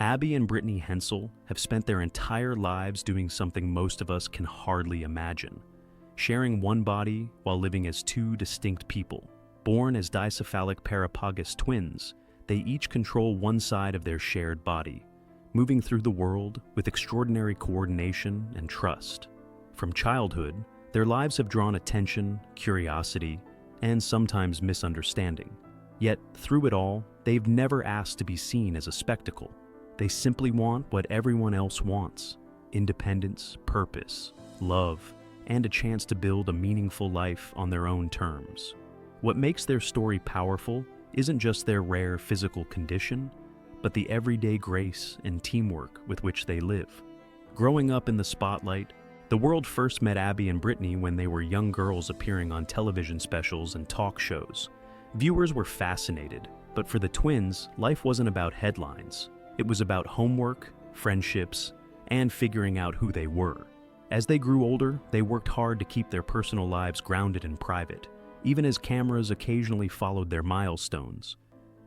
Abby and Brittany Hensel have spent their entire lives doing something most of us can hardly imagine, sharing one body while living as two distinct people. Born as dicephalic parapagous twins, they each control one side of their shared body, moving through the world with extraordinary coordination and trust. From childhood, their lives have drawn attention, curiosity, and sometimes misunderstanding. Yet, through it all, they've never asked to be seen as a spectacle. They simply want what everyone else wants: independence, purpose, love, and a chance to build a meaningful life on their own terms. What makes their story powerful isn't just their rare physical condition, but the everyday grace and teamwork with which they live. Growing up in the spotlight, the world first met Abby and Brittany when they were young girls appearing on television specials and talk shows. Viewers were fascinated, but for the twins, life wasn't about headlines. It was about homework, friendships, and figuring out who they were. As they grew older, they worked hard to keep their personal lives grounded and private, even as cameras occasionally followed their milestones.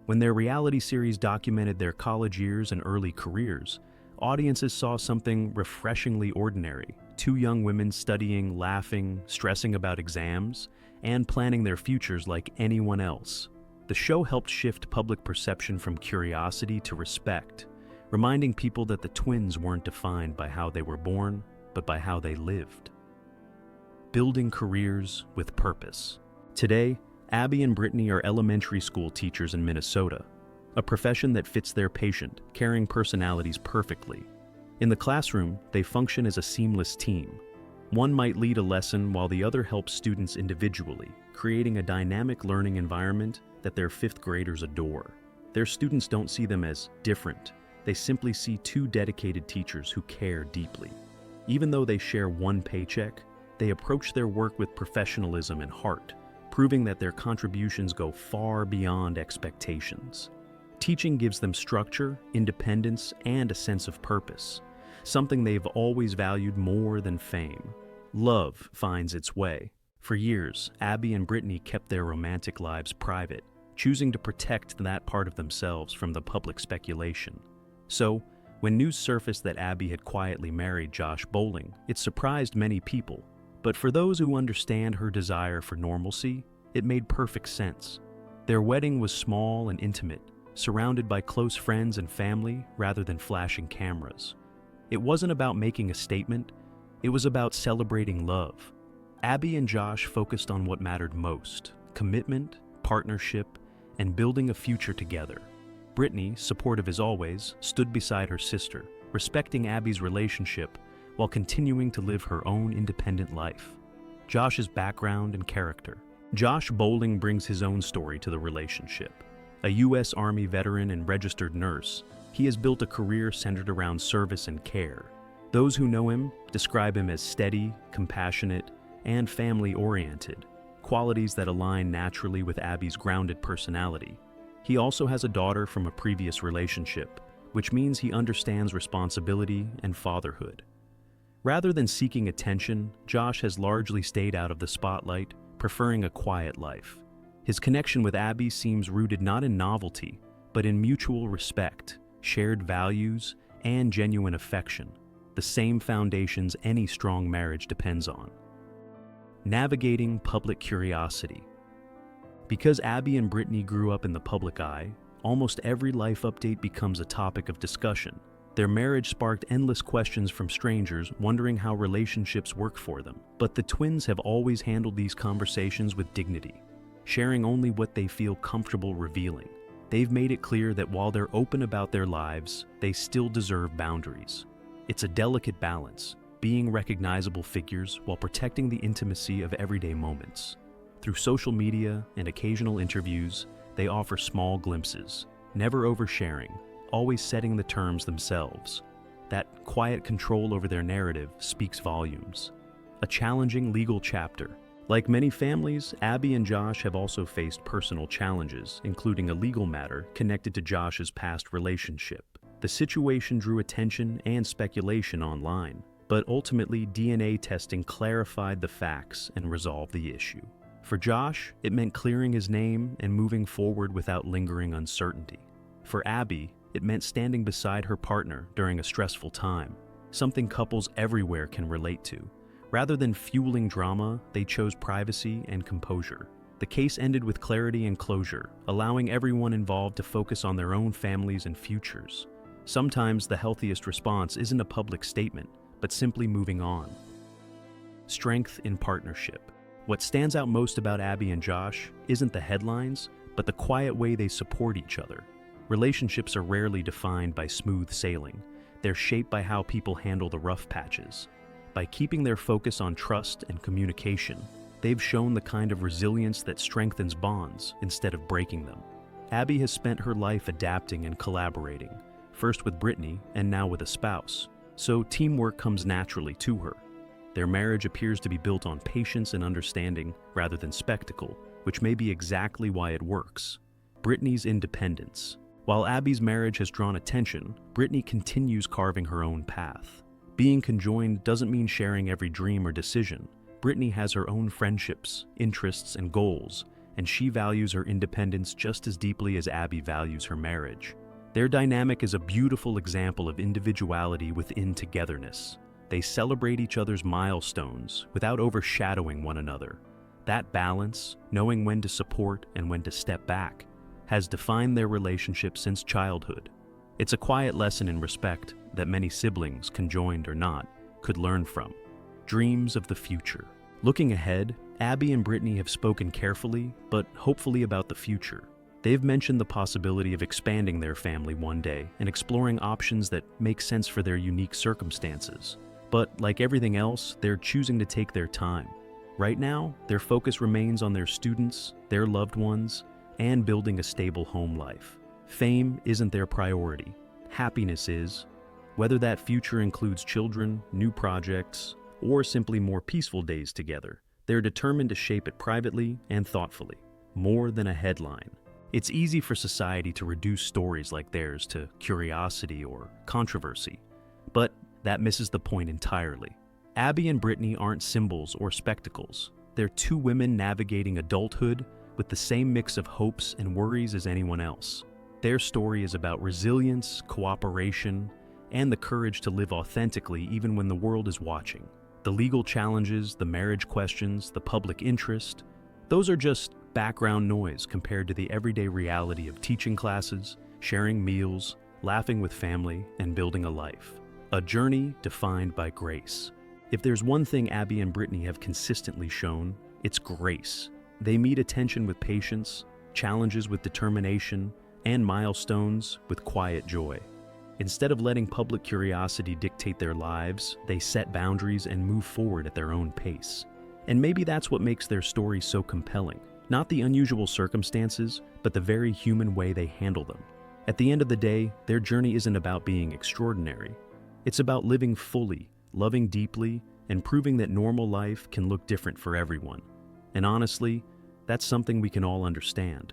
When their reality series documented their college years and early careers, audiences saw something refreshingly ordinary: two young women studying, laughing, stressing about exams, and planning their futures like anyone else. The show helped shift public perception from curiosity to respect, reminding people that the twins weren't defined by how they were born, but by how they lived. Building careers with purpose. Today, Abby and Brittany are elementary school teachers in Minnesota, a profession that fits their patient, caring personalities perfectly. In the classroom, they function as a seamless team. One might lead a lesson while the other helps students individually, creating a dynamic learning environment that their fifth graders adore. Their students don't see them as different. They simply see two dedicated teachers who care deeply. Even though they share one paycheck, they approach their work with professionalism and heart, proving that their contributions go far beyond expectations. Teaching gives them structure, independence, and a sense of purpose, something they've always valued more than fame. Love finds its way. For years, Abby and Brittany kept their romantic lives private, choosing to protect that part of themselves from the public speculation. So, when news surfaced that Abby had quietly married Josh Bowling, it surprised many people. But for those who understand her desire for normalcy, it made perfect sense. Their wedding was small and intimate, surrounded by close friends and family rather than flashing cameras. It wasn't about making a statement, it was about celebrating love. Abby and Josh focused on what mattered most: commitment, partnership, and building a future together. Brittany, supportive as always, stood beside her sister, respecting Abby's relationship while continuing to live her own independent life. Josh's background and character. Josh Bowling brings his own story to the relationship. A U.S. Army veteran and registered nurse, he has built a career centered around service and care. Those who know him describe him as steady, compassionate, and family-oriented, qualities that align naturally with Abby's grounded personality. He also has a daughter from a previous relationship, which means he understands responsibility and fatherhood. Rather than seeking attention, Josh has largely stayed out of the spotlight, preferring a quiet life. His connection with Abby seems rooted not in novelty, but in mutual respect, shared values, and genuine affection, the same foundations any strong marriage depends on. Navigating public curiosity. Because Abby and Brittany grew up in the public eye, almost every life update becomes a topic of discussion. Their marriage sparked endless questions from strangers wondering how relationships work for them. But the twins have always handled these conversations with dignity, sharing only what they feel comfortable revealing. They've made it clear that while they're open about their lives, they still deserve boundaries. It's a delicate balance, being recognizable figures while protecting the intimacy of everyday moments. Through social media and occasional interviews, they offer small glimpses, never oversharing, always setting the terms themselves. That quiet control over their narrative speaks volumes. A challenging legal chapter. Like many families, Abby and Josh have also faced personal challenges, including a legal matter connected to Josh's past relationship. The situation drew attention and speculation online, but ultimately DNA testing clarified the facts and resolved the issue. For Josh, it meant clearing his name and moving forward without lingering uncertainty. For Abby, it meant standing beside her partner during a stressful time, something couples everywhere can relate to. Rather than fueling drama, they chose privacy and composure. The case ended with clarity and closure, allowing everyone involved to focus on their own families and futures. Sometimes the healthiest response isn't a public statement, but simply moving on. Strength in partnership. What stands out most about Abby and Josh isn't the headlines, but the quiet way they support each other. Relationships are rarely defined by smooth sailing. They're shaped by how people handle the rough patches. By keeping their focus on trust and communication, they've shown the kind of resilience that strengthens bonds instead of breaking them. Abby has spent her life adapting and collaborating, first with Brittany and now with a spouse, so teamwork comes naturally to her. Their marriage appears to be built on patience and understanding rather than spectacle, which may be exactly why it works. Brittany's independence. While Abby's marriage has drawn attention, Brittany continues carving her own path. Being conjoined doesn't mean sharing every dream or decision. Brittany has her own friendships, interests, and goals, and she values her independence just as deeply as Abby values her marriage. Their dynamic is a beautiful example of individuality within togetherness. They celebrate each other's milestones without overshadowing one another. That balance, knowing when to support and when to step back, has defined their relationship since childhood. It's a quiet lesson in respect that many siblings, conjoined or not, could learn from. Dreams of the future. Looking ahead, Abby and Brittany have spoken carefully, but hopefully about the future. They've mentioned the possibility of expanding their family one day and exploring options that make sense for their unique circumstances. But like everything else, they're choosing to take their time. Right now, their focus remains on their students, their loved ones, and building a stable home life. Fame isn't their priority. Happiness is. Whether that future includes children, new projects, or simply more peaceful days together, they're determined to shape it privately and thoughtfully, more than a headline. It's easy for society to reduce stories like theirs to curiosity or controversy, but that misses the point entirely. Abby and Brittany aren't symbols or spectacles. They're two women navigating adulthood with the same mix of hopes and worries as anyone else. Their story is about resilience, cooperation, and the courage to live authentically even when the world is watching. The legal challenges, the marriage questions, the public interest, those are just background noise compared to the everyday reality of teaching classes, sharing meals, laughing with family, and building a life. A journey defined by grace. If there's one thing Abby and Brittany have consistently shown, it's grace. They meet attention with patience, challenges with determination, and milestones with quiet joy. Instead of letting public curiosity dictate their lives, they set boundaries and move forward at their own pace. And maybe that's what makes their story so compelling. Not the unusual circumstances, but the very human way they handle them. At the end of the day, their journey isn't about being extraordinary. It's about living fully, loving deeply, and proving that normal life can look different for everyone. And honestly, that's something we can all understand.